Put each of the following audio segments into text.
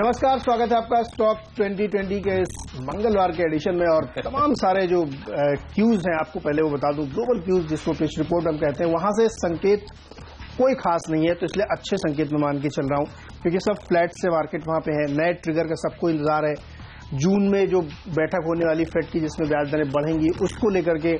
नमस्कार, स्वागत है आपका स्टॉक 2020 के इस मंगलवार के एडिशन में। और तमाम सारे जो क्यूज हैं, आपको पहले वो बता दूं, ग्लोबल क्यूज जिसको पिच रिपोर्ट हम कहते हैं, वहां से संकेत कोई खास नहीं है, तो इसलिए अच्छे संकेत में मान के चल रहा हूं, क्योंकि सब फ्लैट से मार्केट वहां पे है। नए ट्रिगर का सबको इंतजार है। जून में जो बैठक होने वाली फेड की, जिसमें ब्याज दरें बढ़ेंगी, उसको लेकर के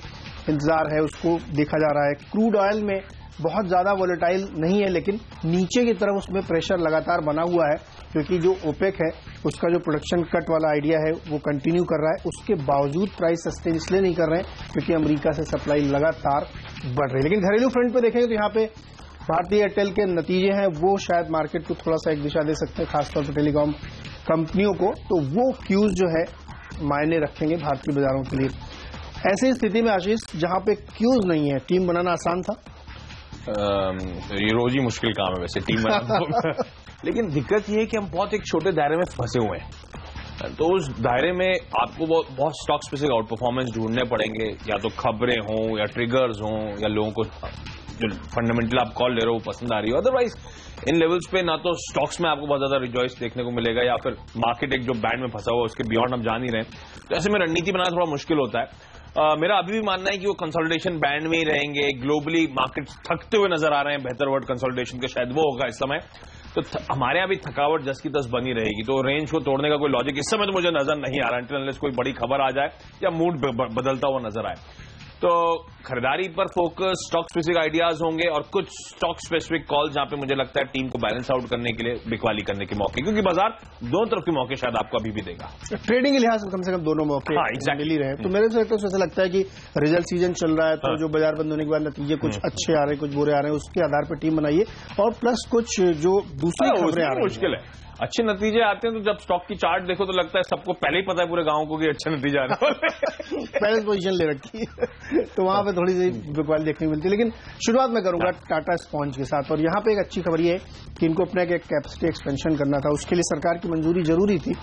इंतजार है, उसको देखा जा रहा है। क्रूड ऑयल में बहुत ज्यादा वोलेटाइल नहीं है, लेकिन नीचे की तरफ उसमें प्रेशर लगातार बना हुआ है, क्योंकि जो ओपेक है उसका जो प्रोडक्शन कट वाला आइडिया है वो कंटिन्यू कर रहा है। उसके बावजूद प्राइस सस्टेन इसलिए नहीं कर रहे हैं क्योंकि अमेरिका से सप्लाई लगातार बढ़ रही है। लेकिन घरेलू फ्रंट पे देखेंगे तो यहाँ पे भारतीय एयरटेल के नतीजे हैं, वो शायद मार्केट को थोड़ा सा एक दिशा दे सकते हैं, खासतौर पर टेलीकॉम कंपनियों को। तो वो क्यूज जो है मायने रखेंगे भारतीय बाजारों के लिए। ऐसी स्थिति में आशीष, जहां पे क्यूज नहीं है, टीम बनाना आसान था? ये रोज ही मुश्किल काम है वैसे टीम बनाना। लेकिन दिक्कत ये है कि हम बहुत एक छोटे दायरे में फंसे हुए हैं, तो उस दायरे में आपको बहुत स्टॉक स्पेसिफिक आउट परफॉर्मेंस ढूंढने पड़ेंगे, या तो खबरें हों या ट्रिगर्स हों या लोगों को जो फंडामेंटल आप कॉल ले रहे हो वो पसंद आ रही हो। अदरवाइज इन लेवल्स पे ना तो स्टॉक्स में आपको बहुत ज्यादा रिजॉइस देखने को मिलेगा, या फिर मार्केट एक जो बैंड में फंसा हुआ उसके बियॉन्ड हम जान ही रहे हैं। तो ऐसे में रणनीति बनाना थोड़ा मुश्किल होता है। मेरा अभी भी मानना है कि वो कंसोलिडेशन बैंड में ही रहेंगे। ग्लोबली मार्केट थकते हुए नजर आ रहे हैं, बेहतर वर्ड कंसोलिडेशन के शायद वो होगा इस समय। तो हमारे यहाँ भी थकावट जस की तस बनी रहेगी, तो रेंज को तोड़ने का कोई लॉजिक इस समय तो मुझे नजर नहीं आ रहा, अनलेस कोई बड़ी खबर आ जाए या मूड बदलता हुआ नजर आए। तो खरीदारी पर फोकस, स्टॉक स्पेसिफिक आइडियाज होंगे और कुछ स्टॉक स्पेसिफिक कॉल जहां पे मुझे लगता है टीम को बैलेंस आउट करने के लिए बिकवाली करने के मौके, क्योंकि बाजार दोनों तरफ के मौके शायद आपको अभी भी देगा। ट्रेडिंग के लिहाज से कम दोनों मौके मिल ही रहे। तो मेरे से ऐसा लगता है कि रिजल्ट सीजन चल रहा है, तो जो बाजार बंद होने के बाद नतीजे कुछ अच्छे आ रहे हैं, कुछ बुरे आ रहे हैं, उसके आधार पर टीम बनाइए। और प्लस कुछ जो दूसरी खबरें आ रही हैं, मुश्किल है। अच्छे नतीजे आते हैं तो जब स्टॉक की चार्ट देखो तो लगता है सबको पहले ही पता है पूरे गांव को कि अच्छे नतीजे आने वाले पहले पोजीशन ले रखी है, तो वहां पे थोड़ी सी बिकवाली देखने को मिलती है। लेकिन शुरुआत में करूंगा टाटा स्पॉन्ज के साथ, और यहां पे एक अच्छी खबर ये है कि इनको अपना एक कैपेसिटी एक्सपेंशन करना था, उसके लिए सरकार की मंजूरी जरूरी थी,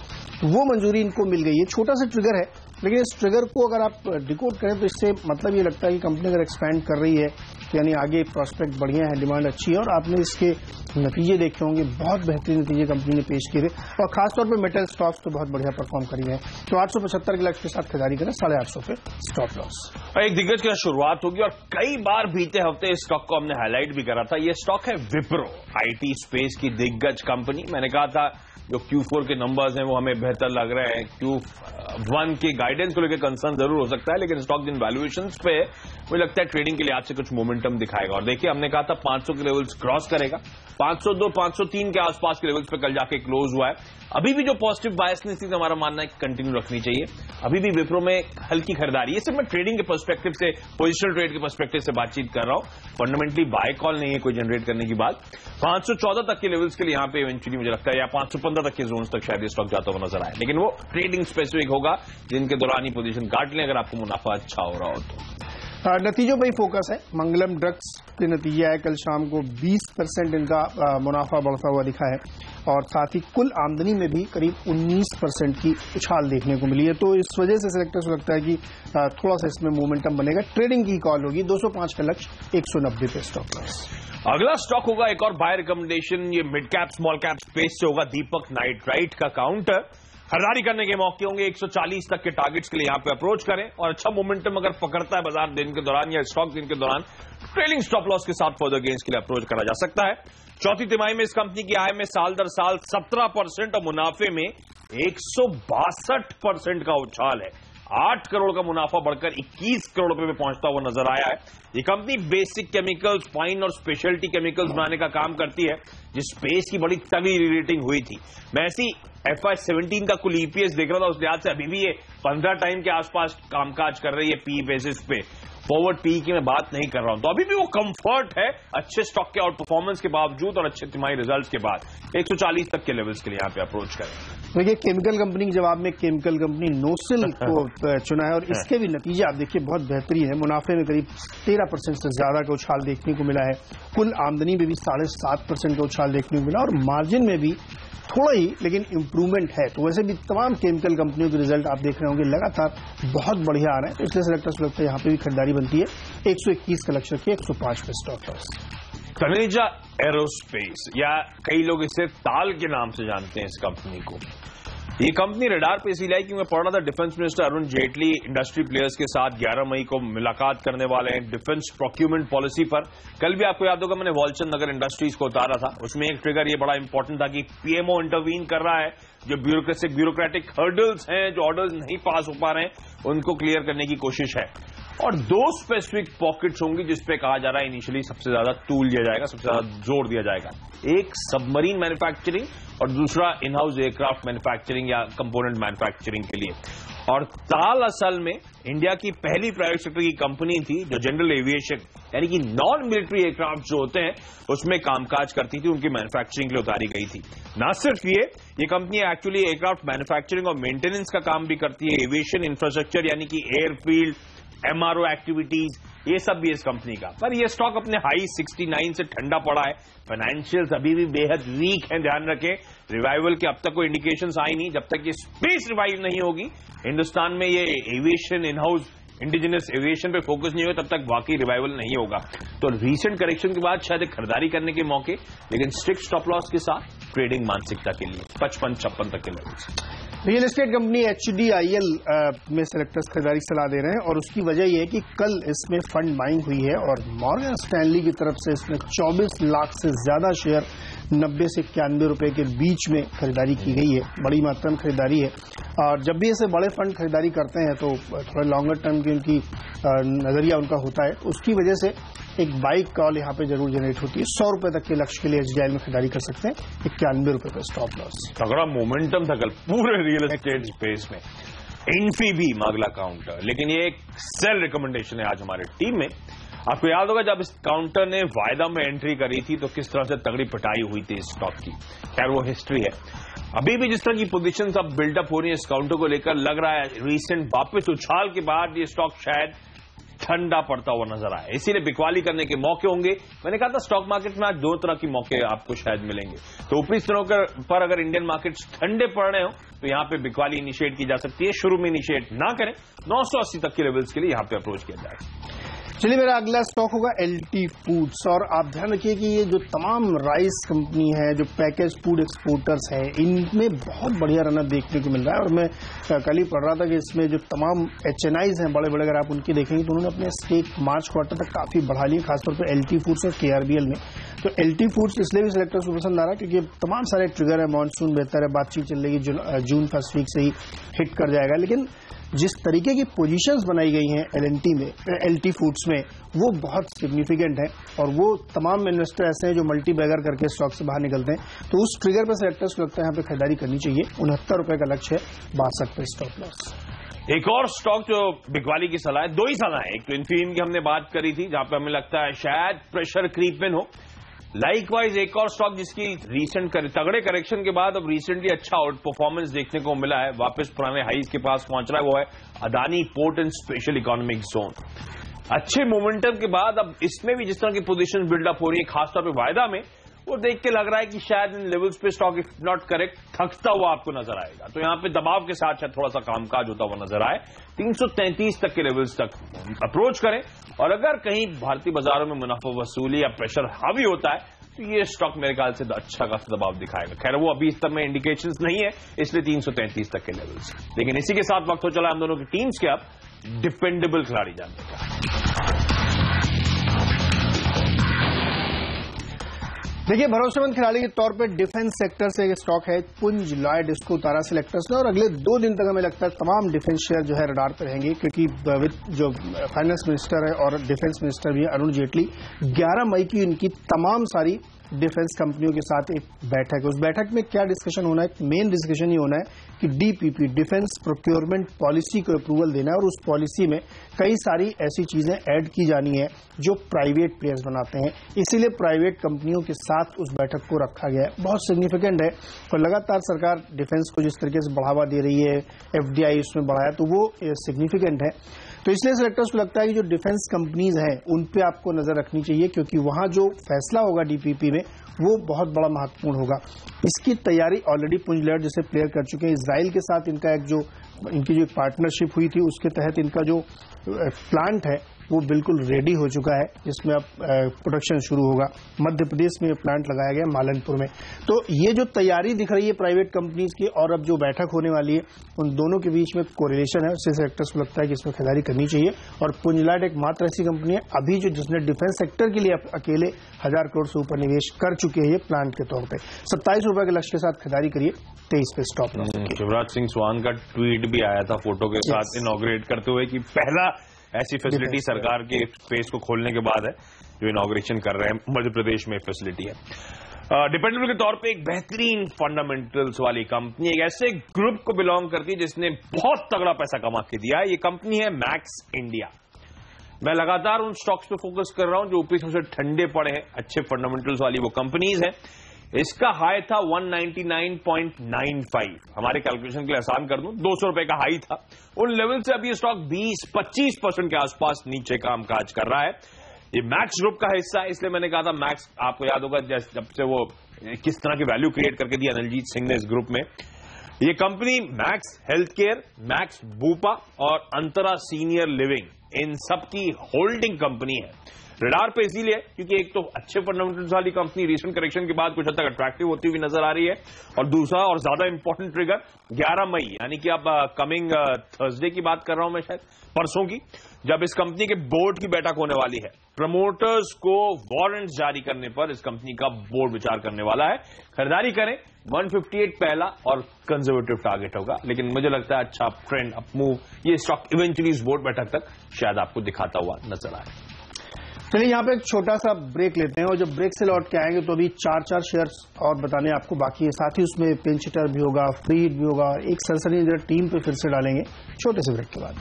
वो मंजूरी इनको मिल गई है। छोटा सा ट्रिगर है, लेकिन इस ट्रिगर को अगर आप डिकोड करें तो इससे मतलब ये लगता है कि कंपनी अगर एक्सपैंड कर रही है, यानी आगे प्रोस्पेक्ट बढ़िया है, डिमांड अच्छी है। और आपने इसके नतीजे देखे होंगे, बहुत बेहतरीन नतीजे कंपनी ने पेश किए थे, और खासतौर पर मेटल स्टॉक्स तो बहुत बढ़िया परफॉर्म करी है। तो 875 के लक्ष्य के साथ खरीदारी करें, 850 पे स्टॉप लॉस। एक दिग्गज की शुरुआत होगी, और कई बार बीते हफ्ते इस स्टॉक को हमने हाईलाइट भी करा था। ये स्टॉक है विप्रो, आईटी स्पेस की दिग्गज कंपनी। मैंने कहा था जो Q4 के नंबर्स हैं वो हमें बेहतर लग रहे हैं, Q1 के गाइडेंस को लेकर कंसर्न जरूर हो सकता है, लेकिन स्टॉक जिन वैल्यूएशंस पे मुझे लगता है ट्रेडिंग के लिए आज से कुछ मोमेंटम दिखाएगा। और देखिए, हमने कहा था 500 के लेवल्स क्रॉस करेगा, 502 503 के आसपास के लेवल्स पे कल जाके क्लोज हुआ है। अभी भी जो पॉजिटिव बायसनेस थी, हमारा मानना है कि कंटिन्यू रखनी चाहिए। अभी भी विप्रो में हल्की खरीदारी, ये सिर्फ मैं ट्रेडिंग के पर्सपेक्टिव से, पोजिशनल ट्रेड के पर्सपेक्टिव से बातचीत कर रहा हूं, फंडामेंटली बाय कॉल नहीं है कोई जनरेट करने की बात। 514 तक के लेवल्स के लिए यहां पे इवेंचुअली मुझे लगता है, या 515 तक के जोन तक शायद ये स्टॉक जाता हुआ नजर आए, लेकिन वो ट्रेडिंग स्पेसिफिक होगा, जिनके दौरान ही पोजीशन काट लें अगर आपको मुनाफा अच्छा हो रहा हो तो। नतीजों पर ही फोकस है। मंगलम ड्रग्स के नतीजे आए कल शाम को, 20% इनका मुनाफा बढ़ता हुआ दिखा है, और साथ ही कुल आमदनी में भी करीब 19% की उछाल देखने को मिली है। तो इस वजह से सेलेक्टर्स को लगता है कि थोड़ा सा इसमें मोमेंटम बनेगा। ट्रेडिंग की कॉल होगी, 205 का लक्ष्य, 190 पे स्टॉप लॉस। अगला स्टॉक होगा एक और बाय रिकमेंडेशन, ये mid cap small cap space से होगा दीपक नाइट्राइट का काउंटर। खरीदारी करने के मौके होंगे, 140 तक के टारगेट्स के लिए यहां पे अप्रोच करें, और अच्छा मोमेंटम अगर पकड़ता है बाजार दिन के दौरान या स्टॉक दिन के दौरान, ट्रेलिंग स्टॉप लॉस के साथ फर्दर गेन्स के लिए अप्रोच करा जा सकता है। चौथी तिमाही में इस कंपनी की आय में साल दर साल 17% और मुनाफे में 162% का उछाल है। 8 करोड़ का मुनाफा बढ़कर 21 करोड़ रुपए में पहुंचता हुआ नजर आया है। ये कंपनी बेसिक केमिकल्स, फाइन और स्पेशलिटी केमिकल्स बनाने का काम करती है, जिस स्पेस की बड़ी तगड़ी रेटिंग हुई थी। मैं ऐसी FY17 का कुल EPS देख रहा था, उस लिहाज से अभी भी ये 15 टाइम के आसपास कामकाज कर रही है पी बेसिस पे। फॉरवर्ड पी की मैं बात नहीं कर रहा हूं, तो अभी भी वो कंफर्ट है अच्छे स्टॉक के आउट परफॉर्मेंस के बावजूद और अच्छे तिमाही रिजल्ट्स के बाद। 140 तक के लेवल्स के लिए यहां पे अप्रोच करें। देखिए, केमिकल कंपनी के जवाब में केमिकल कंपनी नोसिल को चुना है, और इसके भी नतीजे आप देखिए बहुत बेहतरीन है। मुनाफे में करीब 13% से ज्यादा का उछाल देखने को मिला है, कुल आमदनी में भी 7.5% का उछाल देखने को मिला, और मार्जिन में भी थोड़ा ही लेकिन इंप्रूवमेंट है। तो वैसे भी तमाम केमिकल कंपनियों के रिजल्ट आप देख रहे होंगे लगातार बहुत बढ़िया आ रहे हैं, तो इसलिए सेलेक्टर्स लगता है यहां पे भी खरीदारी बनती है। 121 का लक्ष्य रखिए, 105 पे स्टॉप लॉस। तनेजा एरोस्पेस, या कई लोग इसे ताल के नाम से जानते हैं इस कंपनी को। ये कंपनी रडार पे इसीलिए आई कि मैं पढ़ रहा था defence minister Arun Jaitley industry players के साथ 11 मई को मुलाकात करने वाले हैं डिफेंस प्रोक्यूरमेंट पॉलिसी पर। कल भी आपको याद होगा मैंने वॉलचंद नगर इंडस्ट्रीज को उतारा था, उसमें एक ट्रिगर ये बड़ा इंपॉर्टेंट था कि पीएमओ इंटरवीन कर रहा है, जो ब्यूरोक्रेटिक हर्डल्स हैं, जो ऑर्डर्स नहीं पास हो पा रहे हैं, उनको क्लियर करने की कोशिश है। और दो स्पेसिफिक पॉकेट्स होंगी जिसपे कहा जा रहा है इनिशियली सबसे ज्यादा टूल दिया जाएगा, सबसे ज्यादा जोर दिया जाएगा। एक सबमरीन मैन्युफैक्चरिंग और दूसरा इन हाउस एयरक्राफ्ट मैन्युफैक्चरिंग या कंपोनेंट मैन्युफैक्चरिंग के लिए। और ताल असल में इंडिया की पहली प्राइवेट सेक्टर की कंपनी थी जो जनरल एविएशन यानी कि नॉन मिलिट्री एयरक्राफ्ट जो होते हैं उसमें कामकाज करती थी, उनकी मैन्युफैक्चरिंग के लिए उतारी गई थी। ना सिर्फ ये कंपनी एक्चुअली एयरक्राफ्ट मैन्युफैक्चरिंग और मेंटेनेंस का काम भी करती है, एविएशन इंफ्रास्ट्रक्चर यानी कि एयरफील्ड, एमआरओ एक्टिविटीज, ये सब भी इस कंपनी का। पर ये स्टॉक अपने हाई 69 से ठंडा पड़ा है, फाइनेंशियल्स अभी भी बेहद वीक हैं, ध्यान रखें। रिवाइवल के अब तक कोई इंडिकेशंस आई नहीं, जब तक ये स्पेस रिवाइव नहीं होगी, हिंदुस्तान में ये aviation in house indigenous aviation पे फोकस नहीं हो तब तक वाकई रिवाइवल नहीं होगा। तो रीसेंट करेक्शन के बाद शायद खरीदारी करने के मौके, लेकिन स्ट्रिक्ट स्टॉप लॉस के साथ ट्रेडिंग मानसिकता के लिए 55-56 तक के level. Real estate company HDIL में सेलेक्टर्स खरीदारी सलाह दे रहे हैं और उसकी वजह यह है कि कल इसमें फंड बाइंग हुई है और मॉर्गन स्टैनली की तरफ से इसमें 24 लाख से ज्यादा शेयर 90 से 91 रुपए के बीच में खरीदारी की गई है। बड़ी मात्रा में खरीदारी है और जब भी ऐसे बड़े फंड खरीदारी करते हैं तो थोड़ा लॉन्गर टर्म की उनकी नजरिया उनका होता है, उसकी वजह से एक बाइक कॉल यहाँ पे जरूर जनरेट होती है। 100 रुपए तक के लक्ष्य के लिए HDIL में खरीदारी कर सकते हैं, 91 रुपए का स्टॉप लॉस। तगड़ा मोमेंटम था कल पूरे रियल एस्टेट स्पेस में। इन्फी भी मागला काउंटर, लेकिन ये एक सेल रिकमेंडेशन है आज हमारे टीम में। आपको याद होगा जब इस काउंटर ने वायदा में एंट्री करी थी तो किस तरह से तगड़ी पिटाई हुई थी इस स्टॉक की। खैर वो हिस्ट्री है। अभी भी जिस तरह की पोजीशन अब बिल्डअप हो रही है इस काउंटर को लेकर, लग रहा है रीसेंट वापस उछाल के बाद ये स्टॉक शायद ठंडा पड़ता हुआ नजर आया, इसीलिए बिकवाली करने के मौके होंगे। मैंने कहा था स्टॉक मार्केट में आज दो तरह के मौके आपको शायद मिलेंगे। तो ऊपरी स्तरों पर अगर इंडियन मार्केट्स ठंडे पड़ रहे हो तो यहां पे बिकवाली इनिशिएट की जा सकती है। शुरू में इनिशिएट ना करें, 980 तक के लेवल्स के लिए यहां पे अप्रोच किया जाए। चलिए मेरा अगला स्टॉक होगा LT फूड्स। और आप ध्यान रखिए कि ये जो तमाम राइस कंपनी है, जो पैकेज फूड एक्सपोर्टर्स है, इनमें बहुत बढ़िया रनअप देखने को मिल रहा है। और मैं कल ही पढ़ रहा था कि इसमें जो तमाम HNIs हैं बड़े बड़े, अगर आप उनकी देखेंगे तो उन्होंने अपने स्टेक मार्च क्वार्टर तक काफी बढ़ा लिए, खासतौर पर LT फूड्स और KRBL में। तो LT फूड्स इसलिए भी सिलेक्टर्स को पसंद आ रहा है क्योंकि तमाम सारे ट्रिगर है, मानसून बेहतर है, बातचीत चल रही है, जून फर्स्ट वीक से ही हिट कर जाएगा। लेकिन जिस तरीके की पोजीशंस बनाई गई हैं LT फूड्स में, वो बहुत सिग्निफिकेंट है और वो तमाम इन्वेस्टर ऐसे हैं जो मल्टी बैगर करके स्टॉक से बाहर निकलते हैं। तो उस ट्रिगर पर सेलेक्टर्स को लगता है यहाँ पे खरीदारी करनी चाहिए। 69 रुपए का लक्ष्य है, 62 पे स्टॉप लॉस। एक और स्टॉक जो बिकवाली की सलाह है, दो ही सलाह है। एक तो इन्फीन की हमने बात करी थी जहां पे हमें लगता है शायद प्रेशर क्रीप इन हो। लाइकवाइज एक और स्टॉक जिसकी रीसेंट तगड़े करेक्शन के बाद अब रिसेंटली अच्छा आउट परफॉर्मेंस देखने को मिला है, वापस पुराने हाईज के पास पहुंच रहा है, वो है Adani port and special economic zone. अच्छे मोमेंटम के बाद अब इसमें भी जिस तरह की पोजीशन बिल्डअप हो रही है, खासतौर पे वायदा में, वो देख के लग रहा है कि शायद इन लेवल्स पे स्टॉक इफ नॉट करेक्ट थकता हुआ आपको नजर आएगा। तो यहां पे दबाव के साथ शायद थोड़ा सा कामकाज होता हुआ नजर आए। 333 तक के लेवल्स तक अप्रोच करें और अगर कहीं भारतीय बाजारों में मुनाफा वसूली या प्रेशर हावी होता है तो ये स्टॉक मेरे ख्याल से अच्छा खासा दबाव दिखाएगा। खैर वो अभी इस तरह में इंडिकेशंस नहीं है, इसलिए 333 तक के लेवल्स। लेकिन इसी के साथ वक्त हो चला हम दोनों की टीम्स के अब डिपेंडेबल खिलाड़ी जानने का। देखिए, भरोसेमंद खिलाड़ी के तौर पे डिफेंस सेक्टर से एक स्टॉक है पुंज लॉयड, इसको उतारा सिलेक्टर्स ने और अगले 2 दिन तक हमें लगता है तमाम डिफेंस शेयर जो है रडार पर रहेंगे क्योंकि जो फाइनेंस मिनिस्टर है और डिफेंस मिनिस्टर भी है अरुण जेटली, 11 मई की उनकी तमाम सारी डिफेंस कंपनियों के साथ एक बैठक है। उस बैठक में क्या डिस्कशन होना है? मेन डिस्कशन ये होना है कि DPP डिफेंस प्रोक्योरमेंट पॉलिसी को अप्रूवल देना है और उस पॉलिसी में कई सारी ऐसी चीजें ऐड की जानी है जो प्राइवेट प्लेयर्स बनाते हैं, इसीलिए प्राइवेट कंपनियों के साथ उस बैठक को रखा गया है। बहुत सिग्निफिकेंट है और लगातार सरकार डिफेंस को जिस तरीके से बढ़ावा दे रही है, FDI उसमें बढ़ाया, तो वो सिग्निफिकेंट है। तो इसलिए सेलेक्टर्स को लगता है कि जो डिफेंस कंपनीज हैं उन पे आपको नजर रखनी चाहिए क्योंकि वहां जो फैसला होगा DPP में वो बहुत बड़ा महत्वपूर्ण होगा। इसकी तैयारी ऑलरेडी पुंज लॉयड जैसे प्लेयर कर चुके हैं। इजराइल के साथ इनका इनकी जो पार्टनरशिप हुई थी उसके तहत इनका जो प्लांट है वो बिल्कुल रेडी हो चुका है, जिसमें अब प्रोडक्शन शुरू होगा। मध्य प्रदेश में प्लांट लगाया गया मालनपुर में। तो ये जो तैयारी दिख रही है प्राइवेट कंपनीज की और अब जो बैठक होने वाली है, उन दोनों के बीच में कोरिलेशन है। उससे सेक्टर्स को लगता है कि इसमें खरीदारी करनी चाहिए। और पुंजलाइट एक मात्र ऐसी कंपनी है अभी जो जिसने डिफेंस सेक्टर के लिए अकेले 1000 करोड़ से ऊपर निवेश कर चुके हैं ये प्लांट के तौर पर। 27 रुपए के लक्ष्य के साथ खरीदारी करिए, 23 पे स्टॉप लॉस। शिवराज सिंह चौहान का ट्वीट भी आया था फोटो के साथ इनॉग्रेट करते हुए कि पहला ऐसी फैसिलिटी सरकार के स्पेस को खोलने के बाद है जो इनॉग्रेशन कर रहे हैं। मध्य प्रदेश में फैसिलिटी है। डिपेंडेबल के तौर पे एक बेहतरीन फंडामेंटल्स वाली कंपनी, एक ऐसे ग्रुप को बिलोंग करती है जिसने बहुत तगड़ा पैसा कमा के दिया है। ये कंपनी है मैक्स इंडिया। मैं लगातार उन स्टॉक्स पे फोकस कर रहा हूं जो ऊपरी सबसे ठंडे पड़े हैं, अच्छे फंडामेंटल्स वाली वो कंपनीज हैं। इसका हाई था 199.95। हमारे कैलकुलेशन के लिए आसान कर दूं, 200 रुपए का हाई था। उन लेवल से अब ये स्टॉक 20-25% के आसपास नीचे कामकाज कर रहा है। ये मैक्स ग्रुप का हिस्सा है, इसलिए मैंने कहा था मैक्स, आपको याद होगा जब से वो किस तरह की वैल्यू क्रिएट करके दी अनिलजीत सिंह ने इस ग्रुप में। ये company max health care, max Bupa और अंतरा सीनियर लिविंग, इन सब की होल्डिंग कंपनी है। रडार पे इसीलिए क्योंकि एक तो अच्छे फंडामेंटल्स वाली कंपनी रिसेंट करेक्शन के बाद कुछ हद तक अट्रैक्टिव होती हुई नजर आ रही है, और दूसरा और ज्यादा इंपॉर्टेंट ट्रिगर 11 मई यानी कि अब कमिंग थर्सडे की बात कर रहा हूं मैं, शायद परसों की, जब इस कंपनी के बोर्ड की बैठक होने वाली है। प्रमोटर्स को वारंट्स जारी करने पर इस कंपनी का बोर्ड विचार करने वाला है। खरीदारी करें, 158 पहला और कंजर्वेटिव टारगेट होगा, लेकिन मुझे लगता है अच्छा ट्रेंड अप मूव ये स्टॉक इवेंचुअली इस बोर्ड बैठक तक शायद आपको दिखाता हुआ नजर आए। चलिए यहाँ पे एक छोटा सा ब्रेक लेते हैं, और जब ब्रेक से लौट के आएंगे तो अभी 4 शेयर्स और बताने आपको बाकी है। साथ ही उसमें पिंच हिटर भी होगा, फ्री हिट भी होगा, एक सनसनी टीम पे फिर से डालेंगे छोटे से ब्रेक के बाद।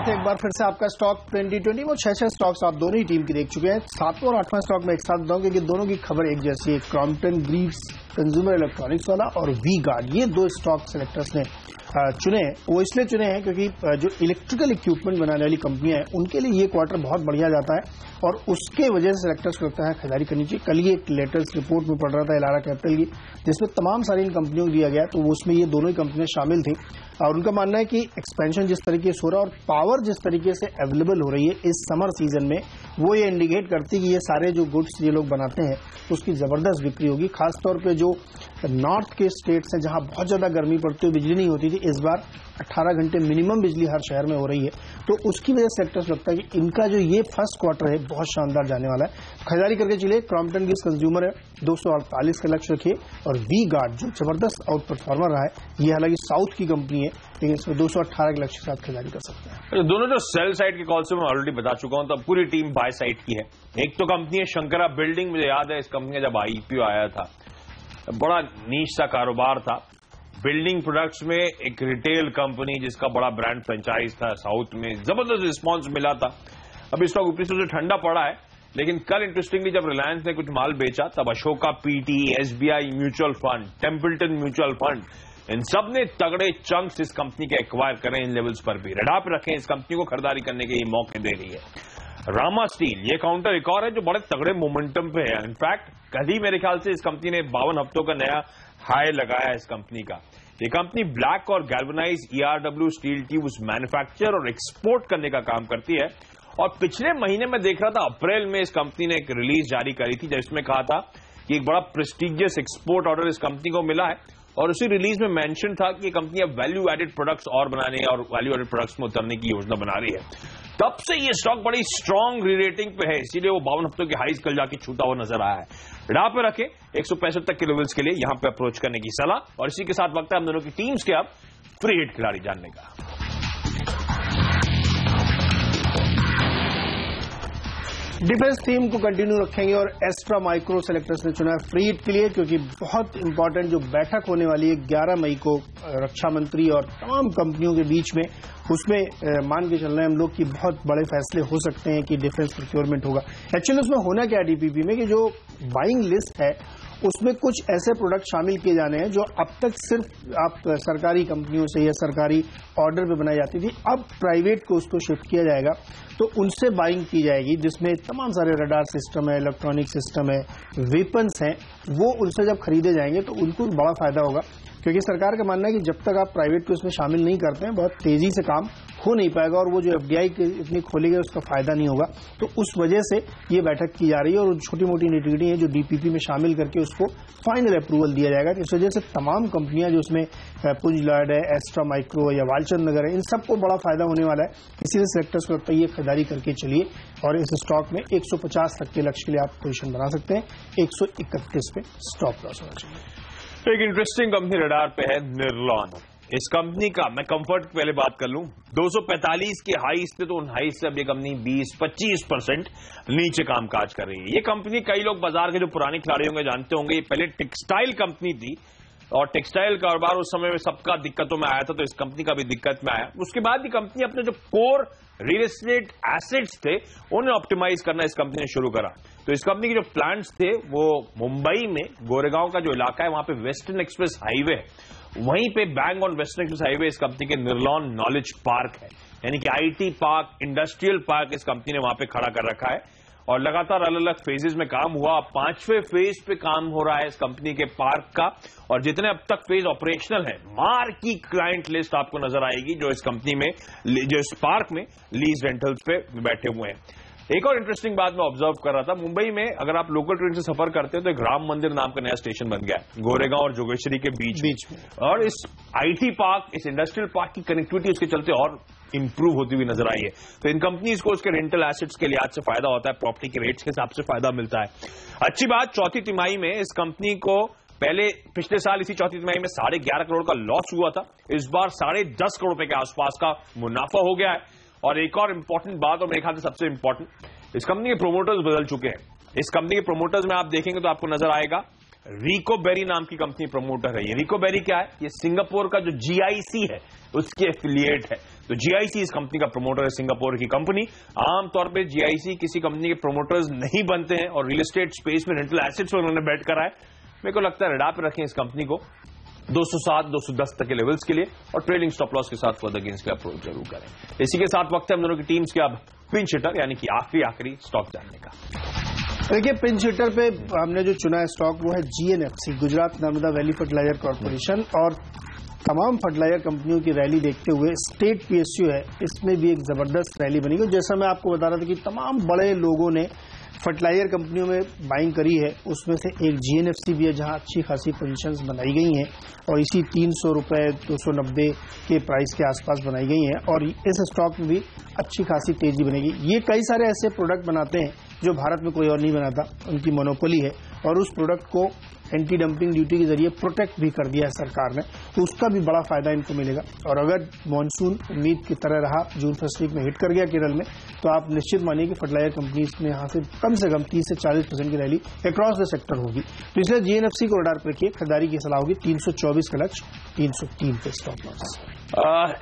एक बार फिर से आपका स्टॉक 2020 वो 6 स्टॉक्स आप दोनों ही टीम की देख चुके हैं। 7वां और 8वां स्टॉक में एक साथ बताऊं क्योंकि दोनों की खबर एक जैसी है। क्रॉम्पटन ग्रीव्स कंज्यूमर इलेक्ट्रॉनिक्स वाला और वी गार्ड, ये 2 स्टॉक सेलेक्टर्स ने चुने हैं। वो इसलिए चुने हैं क्योंकि जो इलेक्ट्रिकल इक्विपमेंट बनाने वाली कंपनियां हैं उनके लिए ये क्वार्टर बहुत बढ़िया जाता है, और उसके वजह से सेलेक्टर्स को लगता है खरीदारी करनी चाहिए। कल ही एक लेटेस्ट रिपोर्ट में पढ़ रहा था इलारा कैपिटल की, जिसमें तमाम सारी इन कंपनियों को दिया गया, तो उसमें ये दोनों ही कंपनियां शामिल थी। और उनका मानना है कि एक्सपेंशन जिस तरीके से हो रहा है और पावर जिस तरीके से अवेलेबल हो रही है इस समर सीजन में, वो ये इंडिकेट करती है कि ये सारे जो गुड्स ये लोग बनाते हैं उसकी जबरदस्त बिक्री होगी। खासतौर पे जो नॉर्थ के स्टेट्स हैं जहां बहुत ज्यादा गर्मी पड़ती है, बिजली नहीं होती थी, इस बार 18 घंटे मिनिमम बिजली हर शहर में हो रही है, तो उसकी वजह से सेक्टर्स लगता है कि इनका जो ये फर्स्ट क्वार्टर है बहुत शानदार जाने वाला है। खरीदारी करके चलिए। क्रॉम्पटन गिव्स कंज्यूमर है 248 का लक्ष्य रखिए, और वी गार्ड जो जबरदस्त आउट परफॉर्मर रहा है, ये हालांकि साउथ की कंपनी है लेकिन इसमें 218 के लक्ष्य के साथ खरीदारी कर सकते हैं। दोनों जो सेल साइड के कॉल से मैं ऑलरेडी बता चुका हूं, तो पूरी टीम बाय साइड की है। एक तो कंपनी है शंकरा बिल्डिंग, मुझे याद है इस कंपनी का जब आईपीओ आया था बड़ा नीच सा कारोबार था। बिल्डिंग प्रोडक्ट्स में एक रिटेल कंपनी जिसका बड़ा ब्रांड फ्रेंचाइज था, साउथ में जबरदस्त रिस्पांस मिला था। अभी स्टॉक ऊपरी से ठंडा पड़ा है, लेकिन कल इंटरेस्टिंगली जब रिलायंस ने कुछ माल बेचा तब Ashoka PT, SBI mutual fund, Templeton mutual fund, इन सब ने तगड़े चंक्स इस कंपनी के एक्वायर करें। इन लेवल्स पर भी रडार पे रखें, इस कंपनी को खरीदारी करने के ये मौके दे रही है। रामा स्टील, ये काउंटर एक और है जो बड़े तगड़े मोमेंटम पे है। इनफैक्ट कल ही मेरे ख्याल से इस कंपनी ने 52 हफ्तों का नया हाई लगाया है। इस कंपनी का ये कंपनी ब्लैक और galvanise ERW steel tubes manufacture और एक्सपोर्ट करने का काम करती है। और पिछले महीने में देख रहा था अप्रैल में इस कंपनी ने एक रिलीज जारी करी थी जिसमें कहा था कि एक बड़ा प्रेस्टिजियस एक्सपोर्ट ऑर्डर इस कंपनी को मिला है, और उसी रिलीज में मेंशन था कि ये कंपनी अब वैल्यू एडेड प्रोडक्ट्स और बनाने और वैल्यू एडेड प्रोडक्ट्स में उतरने की योजना बना रही है। तब से ये स्टॉक बड़ी स्ट्रांग री रेटिंग पे है, इसीलिए वो 52 हफ्तों के हाईज कल जाके छूता हुआ नजर आया है। राह पे रखें 165 तक के लेवल्स के लिए यहां पे अप्रोच करने की सलाह। और इसी के साथ वक्त है हम दोनों की टीम्स के अब फ्री हिट खिलाड़ी जानने का। डिफेंस थीम को कंटिन्यू रखेंगे और एस्ट्रा माइक्रो सेलेक्टर्स ने चुना है फ्री हिट के लिए, क्योंकि बहुत इंपॉर्टेंट जो बैठक होने वाली है 11 मई को रक्षा मंत्री और तमाम कंपनियों के बीच में, उसमें मान के चल रहे हैं हम लोग कि बहुत बड़े फैसले हो सकते हैं कि डिफेंस प्रोक्योरमेंट होगा। एक्चुअली उसमें होना क्या है डीपीपी में कि जो बाइंग लिस्ट है उसमें कुछ ऐसे प्रोडक्ट शामिल किए जाने हैं जो अब तक सिर्फ आप सरकारी कंपनियों से या सरकारी ऑर्डर पे बनाई जाती थी, अब प्राइवेट को उसको शिफ्ट किया जाएगा। तो उनसे बाइंग की जाएगी जिसमें तमाम सारे रडार सिस्टम है, इलेक्ट्रॉनिक सिस्टम है, वेपन्स हैं, वो उनसे जब खरीदे जाएंगे तो उनको बड़ा फायदा होगा। क्योंकि सरकार का मानना है कि जब तक आप प्राइवेट को इसमें शामिल नहीं करते हैं बहुत तेजी से काम हो नहीं पाएगा और वो जो एफडीआई इतनी खोली गई उसका फायदा नहीं होगा। तो उस वजह से ये बैठक की जा रही है और छोटी मोटी निटिगिटी है जो डीपीपी में शामिल करके उसको फाइनल अप्रूवल दिया जाएगा। इस वजह से तमाम कंपनियां जो उसमें पुंज लॉयड है, एस्ट्रा माइक्रो या वालचंद नगर है, इन सबको बड़ा फायदा होने वाला है। इसीलिए सेक्टर्स को लगता है ये खरीदारी करके चलिए और इस स्टॉक में 150 तक के लक्ष्य के लिए आप पोजीशन बना सकते हैं। 131 पे स्टॉप लॉस होना चाहिए। एक इंटरेस्टिंग कंपनी रडार पे है निर्लॉन। इस कंपनी का मैं कंफर्ट पहले बात कर लूं, 245 के हाईस थे तो उन हाईस से अब ये कंपनी 20-25% नीचे कामकाज कर रही है। ये कंपनी कई लोग बाजार के जो पुराने खिलाड़ी होंगे जानते होंगे, ये पहले टेक्सटाइल कंपनी थी और टेक्सटाइल कारोबार उस समय में सबका दिक्कतों में आया था, तो इस कंपनी का भी दिक्कत में आया। उसके बाद ये कंपनी अपने जो कोर रियल एस्टेट एसेट्स थे उन्हें ऑप्टिमाइज करना इस कंपनी ने शुरू करा। तो इस कंपनी के जो प्लांट्स थे वो मुंबई में गोरेगांव का जो इलाका है वहां पे वेस्टर्न एक्सप्रेस हाईवे है, वहीं पे bang on western express highway इस कंपनी के निर्लॉन नॉलेज पार्क है, यानी कि आईटी पार्क, इंडस्ट्रियल पार्क इस कंपनी ने वहां पे खड़ा कर रखा है और लगातार अलग अलग फेजेस में काम हुआ। 5वें फेज पे काम हो रहा है इस कंपनी के पार्क का और जितने अब तक फेज ऑपरेशनल है, मार्की क्लाइंट लिस्ट आपको नजर आएगी जो इस कंपनी में, जो इस पार्क में लीज रेंटल्स पे बैठे हुए हैं। एक और इंटरेस्टिंग बात मैं ऑब्जर्व कर रहा था, मुंबई में अगर आप लोकल ट्रेन से सफर करते हैं तो एक राम मंदिर नाम का नया स्टेशन बन गया है गोरेगांव और जोगेश्वरी के बीच में, और इस आईटी पार्क, इस इंडस्ट्रियल पार्क की कनेक्टिविटी उसके चलते और इंप्रूव होती हुई नजर आई है। तो इन कंपनीज को उसके रेंटल एसेट्स के लिहाज से फायदा होता है, प्रॉपर्टी के रेट्स के हिसाब से फायदा मिलता है। अच्छी बात, चौथी तिमाही में इस कंपनी को पहले पिछले साल इसी चौथी तिमाही में 11.5 करोड़ का लॉस हुआ था, इस बार 10.5 करोड़ रुपए के आसपास का मुनाफा हो गया है। और एक और इंपॉर्टेंट बात, और मेरे ख्याल से सबसे इंपॉर्टेंट, इस कंपनी के प्रोमोटर्स बदल चुके हैं। इस कंपनी के प्रोमोटर्स में आप देखेंगे तो आपको नजर आएगा रिको बेरी नाम की कंपनी प्रोमोटर है। ये रिको बेरी क्या है? ये सिंगापुर का जो जीआईसी है उसके एफिलिएट है। तो जीआईसी इस कंपनी का प्रोमोटर है, सिंगापुर की कंपनी। आमतौर पे जीआईसी किसी कंपनी के प्रोमोटर्स नहीं बनते हैं और रियल एस्टेट स्पेस में रेंटल एसेट्स में उन्होंने बैठ कर आए। मेरे को लगता है रडार पे रखें इस कंपनी को 207-210 तक के लेवल्स के लिए और ट्रेडिंग स्टॉप लॉस के साथ फर्दर गेन्स के अप्रोच जरूर करें। इसी के साथ वक्त है हम दोनों की टीम्स के अब पिंच हिटर यानी कि आखिरी स्टॉक जानने का। देखिए, पिंच हिटर पे हमने जो चुना है स्टॉक वो है GNFC, Gujarat Narmada valley fertiliser corporation. और तमाम फर्टिलाइजर कंपनियों की रैली देखते हुए स्टेट पीएसयू है, इसमें भी एक जबरदस्त रैली बनी। जैसा मैं आपको बता रहा था कि तमाम बड़े लोगों ने फर्टिलाइजर कंपनियों में बाइंग करी है, उसमें से एक जीएनएफसी भी है जहां अच्छी खासी पोजीशंस बनाई गई हैं और इसी 300 रुपए 290 के प्राइस के आसपास बनाई गई हैं और इस स्टॉक में भी अच्छी खासी तेजी बनेगी। ये कई सारे ऐसे प्रोडक्ट बनाते हैं जो भारत में कोई और नहीं बनाता, उनकी मोनोपोली है और उस प्रोडक्ट को एंटी डंपिंग ड्यूटी के जरिए प्रोटेक्ट भी कर दिया है सरकार ने, तो उसका भी बड़ा फायदा इनको मिलेगा। और अगर मानसून उम्मीद की तरह रहा, जून फर्स्ट वीक में हिट कर गया केरल में, तो आप निश्चित मानिए कि फर्टिलाइजर कंपनीज में यहां से कम 30 से 40% की रैली अक्रॉस द सेक्टर होगी। तो इसलिए जीएनएफसी को रडार पर रखिए, खरीदारी की सलाह होगी 324 का लक्ष्य, 303 पे स्टॉप लॉस।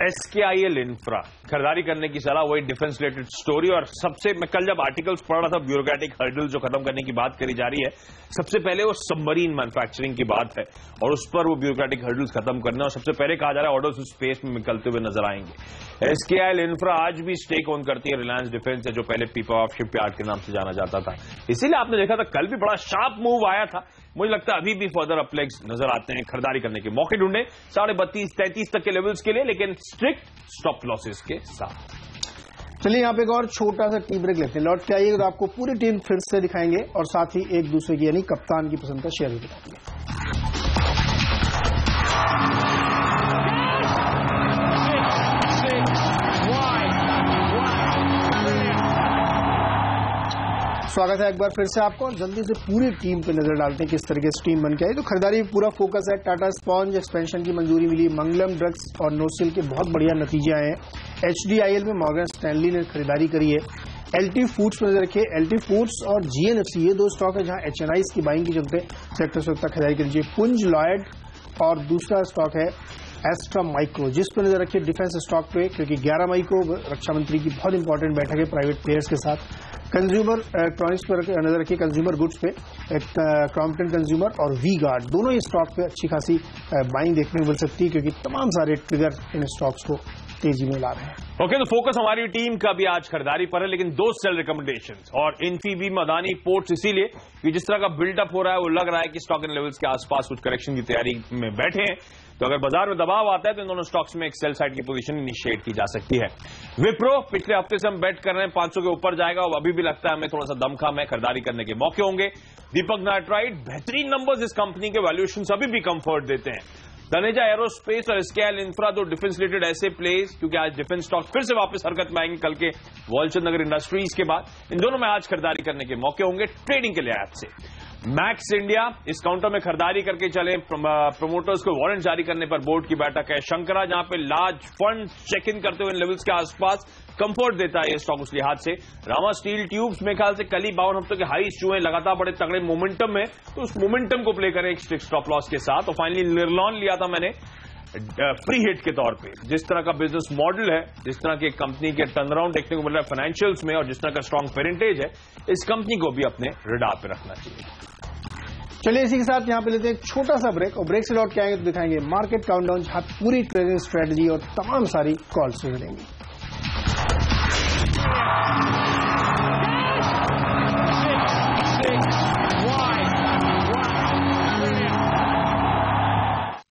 SKIL इंफ्रा खरीदारी करने की सलाह, वही डिफेंस रिलेटेड स्टोरी। और सबसे, मैं कल जब आर्टिकल्स पढ़ रहा था, ब्यूरोक्रेटिक हर्डल्स जो खत्म करने की बात करी जा रही है, सबसे पहले वो सबमरीन मैन्युफैक्चरिंग की बात है और उस पर वो ब्यूरोक्रेटिक हर्डल्स खत्म करना, और सबसे पहले कहा जा रहा है ऑर्डर्स उस स्पेस में निकलते हुए नजर आएंगे। SKIL इंफ्रा आज भी स्टेक ऑन करती है रिलायंस डिफेंस है, जो पहले पीपा ऑफ शिपयार्ड के नाम से जाना जाता था। इसीलिए आपने देखा था कल भी बड़ा शार्प मूव आया था। मुझे लगता है अभी भी फर्दर अपलेग्स नजर आते हैं, खरीदारी करने के मौके ढूंढे 32.5-33 तक के लेवल्स के लिए, लेकिन स्ट्रिक्ट स्टॉप लॉसेस के साथ। चलिए यहाँ पे एक और छोटा सा टी ब्रेक लेते हैं, लौट के आइएगा तो आपको पूरी टीम फिर से दिखाएंगे और साथ ही एक दूसरे की यानी कप्तान की पसंद का शेयर भी बताएंगे। स्वागत है एक बार फिर से आपको, और जल्दी से पूरी टीम पे नजर डालते हैं किस तरीके से टीम बन के आई। तो खरीदारी पूरा फोकस है, टाटा स्पॉन्ज एक्सपेंशन की मंजूरी मिली, मंगलम ड्रग्स और नोसिल के बहुत बढ़िया नतीजे आए हैं। HDIL में मॉर्गन स्टैनली ने खरीदारी करी है। LT फूड्स में नजर रखिए, LT फूड्स और GNFC ये दो स्टॉक है जहां HNIs की बाइंग के चलते सेक्टर से खरीदारी करिए। पुंज लॉयड और दूसरा स्टॉक है एस्ट्रा माइक्रो, जिस पर नजर रखिए डिफेंस स्टॉक पे, क्योंकि 11 मई को रक्षा मंत्री की बहुत इंपॉर्टेंट बैठक है प्राइवेट प्लेयर्स के साथ। कंज्यूमर इलेक्ट्रॉनिक्स पर नजर रखिए, कंज्यूमर गुड्स पे क्रॉम्पटन कंज्यूमर और वी गार्ड दोनों ही स्टॉक पे अच्छी खासी बाइंग देखने को मिल सकती है, क्योंकि तमाम सारे ट्रिगर इन स्टॉक्स को तेजी में ला रहे हैं। ओके, तो फोकस हमारी टीम का भी आज खरीदारी पर है, लेकिन दो सेल रिकमेंडेशंस और इन्फीबीम अदानी पोर्ट्स, इसीलिए कि जिस तरह का बिल्डअप हो रहा है वो लग रहा है कि स्टॉक इन लेवल्स के आसपास कुछ करेक्शन की तैयारी में बैठे हैं। तो अगर बाजार में दबाव आता है तो इन दोनों स्टॉक्स में एक सेल साइड की पोजीशन इनिशिएट की जा सकती है। विप्रो पिछले हफ्ते से हम बेट कर रहे हैं 500 के ऊपर जाएगा और अभी भी लगता है हमें थोड़ा सा दमखम है, खरीदारी करने के मौके होंगे। दीपक नाइट्राइट, बेहतरीन नंबर्स इस कंपनी के, वैल्यूएशन अभी भी कंफर्ट देते हैं। तनेजा एरोस्पेस और स्केल इंफ्रा, दो डिफेंस रिलेटेड ऐसे प्लेस, क्योंकि आज डिफेंस स्टॉक फिर से वापस हरकत में आएंगे कल के वॉलचंद नगर इंडस्ट्रीज के बाद। इन दोनों में आज खरीदारी करने के मौके होंगे ट्रेडिंग के लिहाज से। मैक्स इंडिया इस काउंटर में खरीदारी करके चले, प्रमोटर्स को वारंट जारी करने पर बोर्ड की बैठक है। शंकरा जहां पे लार्ज फंड चेक इन करते हुए इन लेवल्स के आसपास कंफर्ट देता है ये स्टॉक उस लिहाज से। रामा स्टील ट्यूब्स में ख्याल से कल ही 52 हफ्तों के हाई छुए, लगातार बड़े तगड़े मोमेंटम में, तो उस मोमेंटम को प्ले करें एक स्ट्रिक्ट स्टॉप लॉस के साथ। और फाइनली निर्लॉन लिया था मैंने प्री हिट के तौर पे। जिस तरह का बिजनेस मॉडल है, जिस तरह की कंपनी के टर्नअराउंड देखने को मिल रहा है फाइनेंशियल्स में, और जिस तरह का स्ट्रॉन्ग पेरेंटेज है, इस कंपनी को भी अपने रडार पे रखना चाहिए। चलिए इसी के साथ यहां पे लेते हैं एक छोटा सा ब्रेक, और ब्रेक से लौट के आएंगे तो दिखाएंगे मार्केट काउंटडाउन, जहां पूरी ट्रेडिंग स्ट्रेटजी और तमाम सारी कॉल्स मिलेंगी।